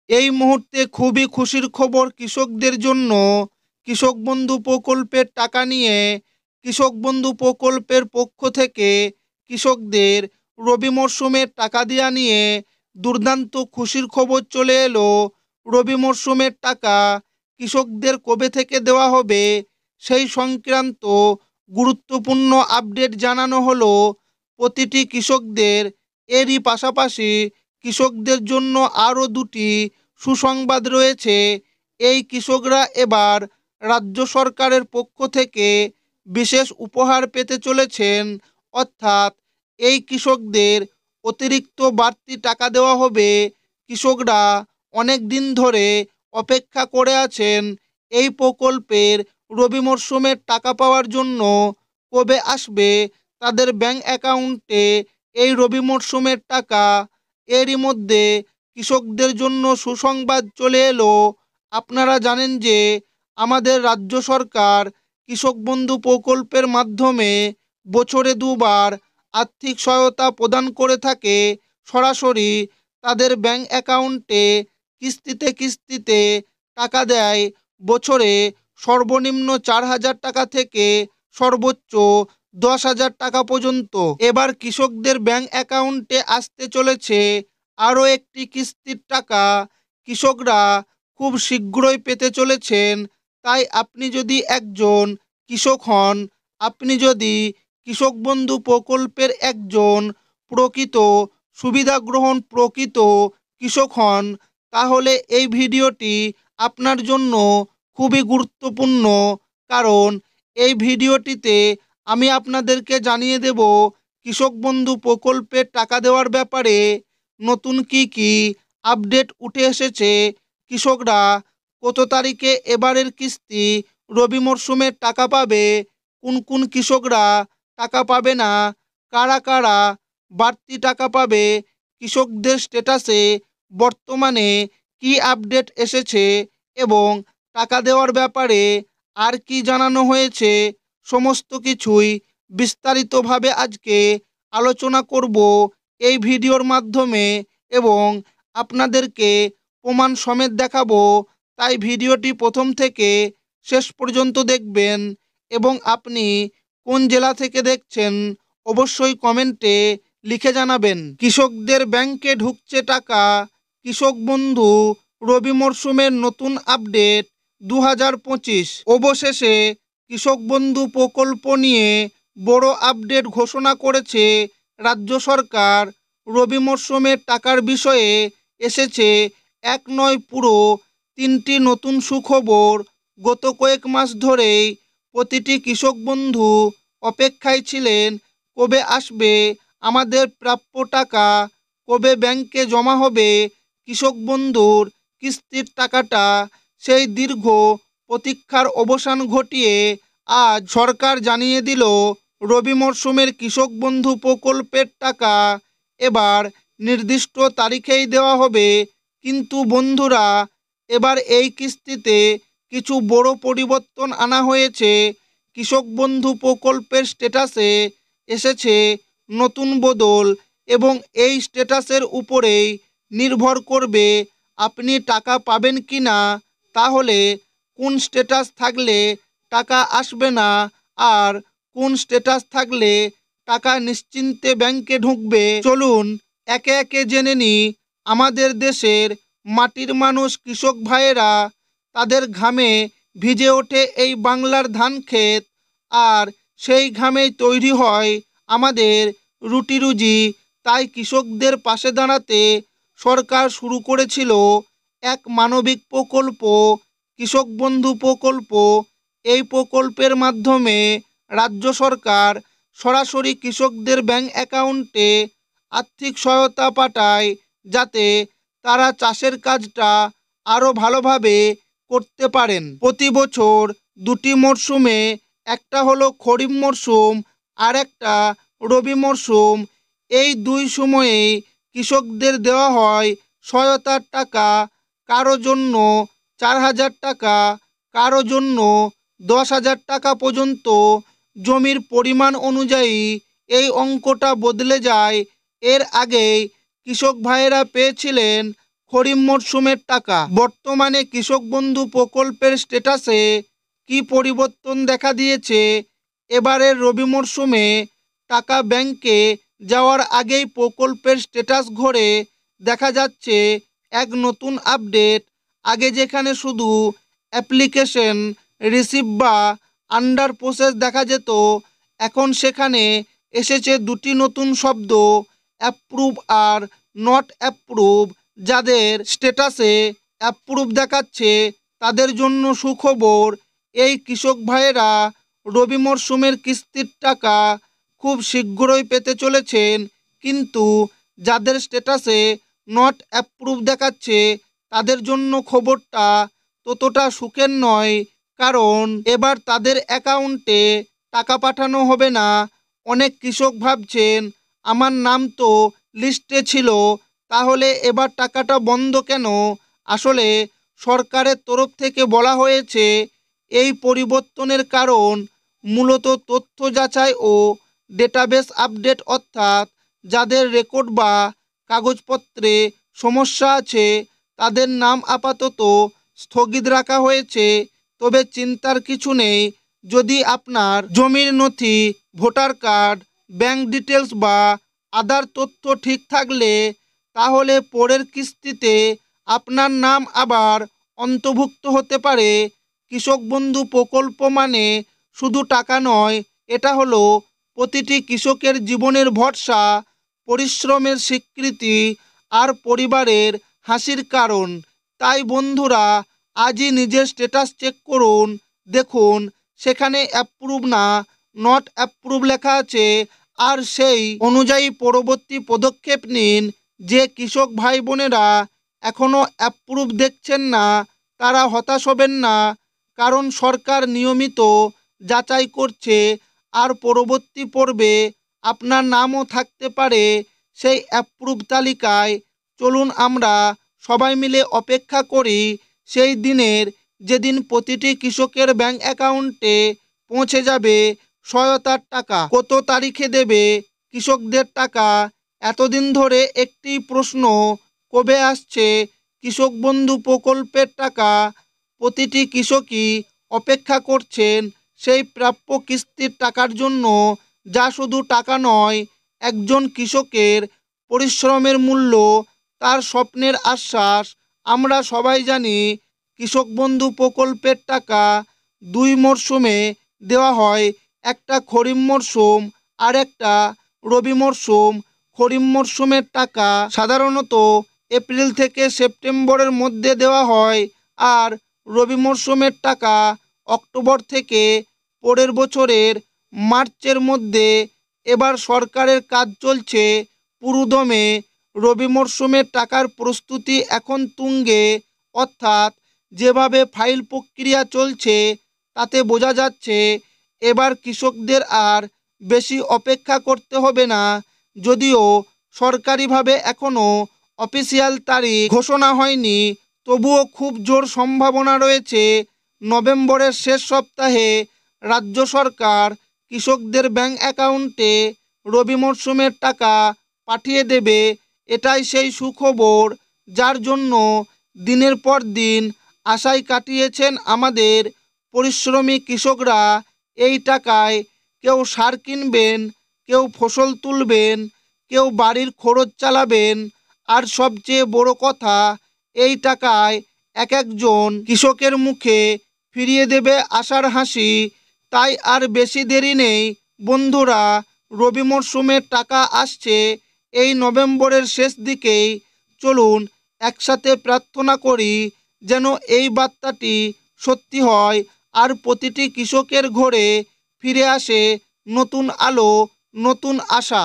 এই মুহূর্তে খুবই খুশির খবর কৃষকদের জন্য। কৃষক বন্ধু প্রকল্পের টাকা নিয়ে কৃষক বন্ধু প্রকল্পের পক্ষ থেকে কৃষকদের রবি মরশুমের টাকা দেওয়া নিয়ে দুর্দান্ত খুশির খবর চলে এলো। রবি মরশুমের টাকা কৃষকদের কবে থেকে দেওয়া হবে সেই সংক্রান্ত গুরুত্বপূর্ণ আপডেট জানানো হলো প্রতিটি কৃষকদের। এরই পাশাপাশি কৃষকদের জন্য আরও দুটি সুসংবাদ রয়েছে। এই কৃষকরা এবার রাজ্য সরকারের পক্ষ থেকে বিশেষ উপহার পেতে চলেছেন, অর্থাৎ এই কৃষকদের অতিরিক্ত বাড়তি টাকা দেওয়া হবে। কৃষকরা অনেক দিন ধরে অপেক্ষা করে আছেন এই প্রকল্পের রবি মরশুমের টাকা পাওয়ার জন্য। কবে আসবে তাদের ব্যাংক অ্যাকাউন্টে এই রবি মরশুমের টাকা? এরই মধ্যে কৃষকদের জন্য সুসংবাদ চলে এলো। আপনারা জানেন যে আমাদের রাজ্য সরকার কৃষক বন্ধু প্রকল্পের মাধ্যমে বছরে দুবার আর্থিক সহায়তা প্রদান করে থাকে সরাসরি তাদের ব্যাংক অ্যাকাউন্টে। কিস্তিতে কিস্তিতে টাকা দেয় বছরে সর্বনিম্ন 4,000 টাকা থেকে সর্বোচ্চ 10,000 টাকা পর্যন্ত। এবার কৃষকদের ব্যাংক অ্যাকাউন্টে আসতে চলেছে আরও একটি কিস্তির টাকা। কৃষকরা খুব শীঘ্রই পেতে চলেছেন। তাই আপনি যদি একজন কৃষক হন, আপনি যদি কৃষক বন্ধু প্রকল্পের একজন প্রকৃত সুবিধা গ্রহণ প্রকৃত কৃষক হন, তাহলে এই ভিডিওটি আপনার জন্য খুবই গুরুত্বপূর্ণ। কারণ এই ভিডিওটিতে আমি আপনাদেরকে জানিয়ে দেব কৃষক বন্ধু প্রকল্পের টাকা দেওয়ার ব্যাপারে নতুন কি আপডেট উঠে এসেছে, কৃষকরা কত তারিখে এবারের কিস্তি রবি মরশুমের টাকা পাবে, কোন কোন কৃষকরা টাকা পাবে না, কারা কারা বাড়তি টাকা পাবে, কৃষকদের স্ট্যাটাসে বর্তমানে কি আপডেট এসেছে এবং টাকা দেওয়ার ব্যাপারে আর কি জানানো হয়েছে, সমস্ত কিছুই বিস্তারিতভাবে আজকে আলোচনা করব এই ভিডিওর মাধ্যমে এবং আপনাদেরকে প্রমাণ সমেত দেখাবো। তাই ভিডিওটি প্রথম থেকে শেষ পর্যন্ত দেখবেন এবং আপনি কোন জেলা থেকে দেখছেন অবশ্যই কমেন্টে লিখে জানাবেন। কৃষকদের ব্যাংকে ঢুকছে টাকা, কৃষক বন্ধু রবি মরশুমের নতুন আপডেট 2025। অবশেষে কৃষক বন্ধু প্রকল্প নিয়ে বড় আপডেট ঘোষণা করেছে রাজ্য সরকার। রবি মরশুমের টাকার বিষয়ে এসেছে এক নয় পুরো 3টি নতুন সুখবর। গত কয়েক মাস ধরেই প্রতিটি কৃষক বন্ধু অপেক্ষায় ছিলেন কবে আসবে আমাদের প্রাপ্য টাকা, কবে ব্যাংকে জমা হবে কৃষক বন্ধুর কিস্তির টাকাটা। সেই দীর্ঘ প্রতীক্ষার অবসান ঘটিয়ে আজ সরকার জানিয়ে দিল রবি মরশুমের কৃষক বন্ধু প্রকল্পের টাকা এবার নির্দিষ্ট তারিখেই দেওয়া হবে। কিন্তু বন্ধুরা, এবার এই কিস্তিতে কিছু বড় পরিবর্তন আনা হয়েছে। কৃষক বন্ধু প্রকল্পের স্ট্যাটাসে এসেছে নতুন বদল এবং এই স্ট্যাটাসের উপরেই নির্ভর করবে আপনি টাকা পাবেন কি না। তাহলে কোন স্ট্যাটাস থাকলে টাকা আসবে না আর কোন স্ট্যাটাস থাকলে টাকা নিশ্চিন্তে ব্যাংকে ঢুকবে, চলুন একে একে জেনে নিই। আমাদের দেশের মাটির মানুষ কৃষক ভাইয়েরা তাদের ঘামে ভিজে ওঠে এই বাংলার ধান ক্ষেত, আর সেই ঘামেই তৈরি হয় আমাদের রুটি রুজি। তাই কৃষকদের পাশে দাঁড়াতে সরকার শুরু করেছিল এক মানবিক প্রকল্প, কৃষক বন্ধু প্রকল্প। এই প্রকল্পের মাধ্যমে রাজ্য সরকার সরাসরি কৃষকদের ব্যাংক অ্যাকাউন্টে আর্থিক সহায়তা পাঠায়, যাতে তারা চাষের কাজটা আরও ভালোভাবে করতে পারেন। প্রতি বছর দুটি মরশুমে, একটা হলো খরিফ মরশুম আর একটা রবি মরশুম, এই দুই সময়েই কৃষকদের দেওয়া হয় সহায়তার টাকা। কারো জন্য 4,000 টাকা, কারো জন্য 10,000 টাকা পর্যন্ত। জমির পরিমাণ অনুযায়ী এই অঙ্কটা বদলে যায়। এর আগেই কৃষক ভাইয়েরা পেয়েছিলেন খরিফ মরশুমের টাকা। বর্তমানে কৃষক বন্ধু প্রকল্পের স্ট্যাটাসে কি পরিবর্তন দেখা দিয়েছে? এবারের রবি মরশুমে টাকা ব্যাংকে যাওয়ার আগেই প্রকল্পের স্ট্যাটাস ঘরে দেখা যাচ্ছে এক নতুন আপডেট। আগে যেখানে শুধু অ্যাপ্লিকেশন রিসিভ বা আন্ডার প্রসেস দেখা যেত, এখন সেখানে এসেছে দুটি নতুন শব্দ, অ্যাপ্রুভ আর নট অ্যাপ্রুভ। যাদের স্ট্যাটাসে অ্যাপ্রুভ দেখাচ্ছে তাদের জন্য সুখবর, এই কৃষক ভাইয়েরা রবি মরশুমের কিস্তির টাকা খুব শীঘ্রই পেতে চলেছেন। কিন্তু যাদের স্ট্যাটাসে নট অ্যাপ্রুভ দেখাচ্ছে তাদের জন্য খবরটা ততটা সুখের নয়, কারণ এবার তাদের অ্যাকাউন্টে টাকা পাঠানো হবে না। অনেক কৃষক ভাবছেন, আমার নাম তো লিস্টে ছিল, তাহলে এবার টাকাটা বন্ধ কেন? আসলে সরকারের তরফ থেকে বলা হয়েছে এই পরিবর্তনের কারণ মূলত তথ্য যাচাই ও ডেটাবেস আপডেট, অর্থাৎ যাদের রেকর্ড বা কাগজপত্রে সমস্যা আছে তাদের নাম আপাতত স্থগিত রাখা হয়েছে। তবে চিন্তার কিছু নেই, যদি আপনার জমির নথি, ভোটার কার্ড, ব্যাংক ডিটেলস বা আধার তথ্য ঠিক থাকলে তাহলে পরের কিস্তিতে আপনার নাম আবার অন্তর্ভুক্ত হতে পারে। কৃষক বন্ধু প্রকল্প মানে শুধু টাকা নয়, এটা হলো প্রতিটি কৃষকের জীবনের ভরসা, পরিশ্রমের স্বীকৃতি আর পরিবারের হাসির কারণ। তাই বন্ধুরা, আজই নিজের স্ট্যাটাস চেক করুন, দেখুন সেখানে অ্যাপ্রুভ না নট অ্যাপ্রুভ লেখা আছে, আর সেই অনুযায়ী পরবর্তী পদক্ষেপ নিন। যে কৃষক ভাই বোনেরা এখনও অ্যাপ্রুভ দেখছেন না তারা হতাশ হবেন না, কারণ সরকার নিয়মিত যাচাই করছে, আর পরবর্তী পর্বে আপনার নামও থাকতে পারে সেই অ্যাপ্রুভ তালিকায়। চলুন আমরা সবাই মিলে অপেক্ষা করি সেই দিনের, যেদিন প্রতিটি কৃষকের ব্যাংক অ্যাকাউন্টে পৌঁছে যাবে সহায়তার টাকা। কত তারিখে দেবে কৃষকদের টাকা? এতদিন ধরে একটি প্রশ্ন, কবে আসছে কৃষক বন্ধু প্রকল্পের টাকা? প্রতিটি কৃষকই অপেক্ষা করছেন সেই প্রাপ্য কিস্তির টাকার জন্য, যা শুধু টাকা নয়, একজন কৃষকের পরিশ্রমের মূল্য, তার স্বপ্নের আশ্বাস। আমরা সবাই জানি কৃষক বন্ধু প্রকল্পের টাকা দুই মরশুমে দেওয়া হয়, একটা খরিফ মরশুম আর একটা রবি মরশুম। খরিফ মরশুমের টাকা সাধারণত এপ্রিল থেকে সেপ্টেম্বরের মধ্যে দেওয়া হয়, আর রবি মরশুমের টাকা অক্টোবর থেকে পরের বছরের মার্চের মধ্যে। এবার সরকারের কাজ চলছে পুরোদমে, রবি মরশুমের টাকার প্রস্তুতি এখন তুঙ্গে, অর্থাৎ যেভাবে ফাইল প্রক্রিয়া চলছে তাতে বোঝা যাচ্ছে এবার কৃষকদের আর বেশি অপেক্ষা করতে হবে না। যদিও সরকারিভাবে এখনও অফিসিয়াল তারিখ ঘোষণা হয়নি, তবুও খুব জোর সম্ভাবনা রয়েছে নভেম্বরের শেষ সপ্তাহে রাজ্য সরকার কৃষকদের ব্যাংক অ্যাকাউন্টে রবি মরশুমের টাকা পাঠিয়ে দেবে। এটাই সেই সুখবর যার জন্য দিনের পর দিন আশায় কাটিয়েছেন আমাদের পরিশ্রমী কৃষকরা। এই টাকায় কেউ সার কিনবেন, কেউ ফসল তুলবেন, কেউ বাড়ির খরচ চালাবেন, আর সবচেয়ে বড় কথা, এই টাকায় এক একজন কৃষকের মুখে ফিরিয়ে দেবে আশার হাসি। তাই আর বেশি দেরি নেই বন্ধুরা, রবি মরশুমের টাকা আসছে এই নভেম্বরের শেষ দিকেই। চলুন একসাথে প্রার্থনা করি যেন এই বার্তাটি সত্যি হয়, আর প্রতিটি কৃষকের ঘরে ফিরে আসে নতুন আলো, নতুন আশা।